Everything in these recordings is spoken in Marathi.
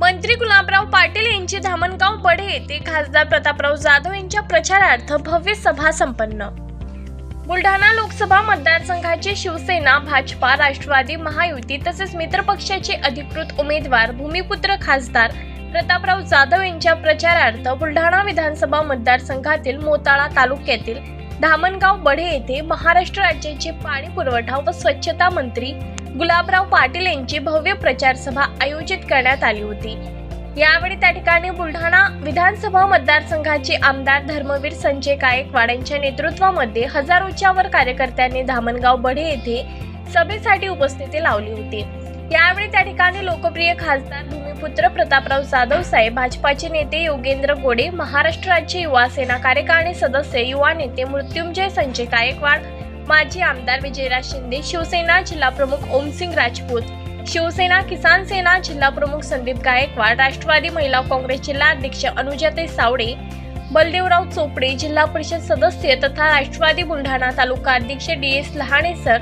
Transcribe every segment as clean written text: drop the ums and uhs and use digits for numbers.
मंत्री गुलाबराव पाटील यांची धामणगाव बढे येथे खासदार प्रतापराव जाधव यांच्या प्रचारार्थ भव्य सभा संपन्न। बुलढाणा लोकसभा मतदारसंघाचे शिवसेना, भाजपा, राष्ट्रवादी, महायुती तसेच मित्रपक्षाचे अधिकृत उमेदवार भूमिपुत्र खासदार प्रतापराव जाधव यांच्या प्रचारार्थ बुलढाणा विधानसभा मतदारसंघातील मोताळा तालुक्यातील धामणगाव बढे येथे महाराष्ट्र राज्याचे पाणी पुरवठा व स्वच्छता मंत्री गुलाबराव पाटील यांची भव्य प्रचार सभा आयोजित करण्यात आली होती। यावेळी त्या ठिकाणी बुलढाणा विधानसभा मतदारसंघाचे आमदार धर्मवीर संजय गायकवाड यांच्या नेतृत्वामध्ये हजारोच्या वर कार्यकर्त्यांनी धामणगाव बढे येथे सभेसाठी उपस्थिती लावली होती। यावेळी त्या ठिकाणी लोकप्रिय खासदार भूमिपुत्र प्रतापराव जाधव साहेब, भाजपाचे नेते योगेंद्र गोडे, महाराष्ट्र राज्य युवा सेना कार्यकारिणी सदस्य युवा नेते मृत्युंजय संजय गायकवाड, माजी आमदार विजयराज शिंदे, शिवसेना जिल्हा प्रमुख ओमसिंग राजपूत, शिवसेना किसान सेना जिल्हा प्रमुख संदीप गायकवाड, राष्ट्रवादी महिला काँग्रेस जिल्हा अध्यक्ष अनुजाताई सावडे, बलदेवराव चोपडे, जिल्हा परिषद सदस्य तथा राष्ट्रवादी बुलढाणा तालुका अध्यक्ष DS लहाणे सर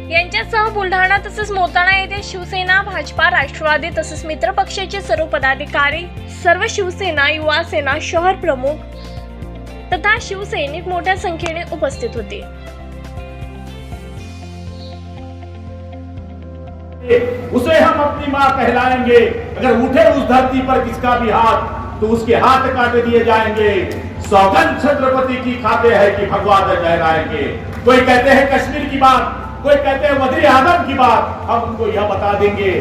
यांच्यासह बुलढाणा तसेच मोताळा येथे शिवसेना, भाजपा, राष्ट्रवादी तसेच मित्र पक्षाचे सर्व पदाधिकारी, सर्व शिवसेना, युवा सेना, शहर प्रमुख तथा शिवसैनिक मोठ्या संख्येने उपस्थित होते। उसे हम अपनी मां कहलाएंगे। अगर उठे उस धरती पर किसका भी हाथ तो उसके हाथ काट दिए जाएंगे। सौगंध छत्रपति की खाते हैं कि भगवा लहराएंगे। कोई कहते हैं कश्मीर की बात, कोई कहते हैं वज़ीर आज़म की बात, हम उनको यह बता देंगे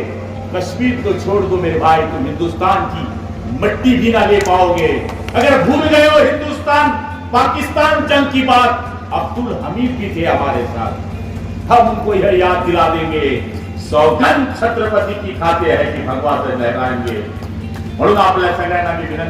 कश्मीर तो छोड़ दो मेरे भाई, तुम हिंदुस्तान की मिट्टी भी ना ले पाओगे। अगर भूल गए हो हिंदुस्तान पाकिस्तान जंग की बात, अब्दुल हमीद भी थे हमारे साथ, हम उनको यह याद दिला देंगे सौगंध छत्रपति की खाते है की भगवा लहराएंगे। म्हणून आपल्या सगळ्यांना मी विनंती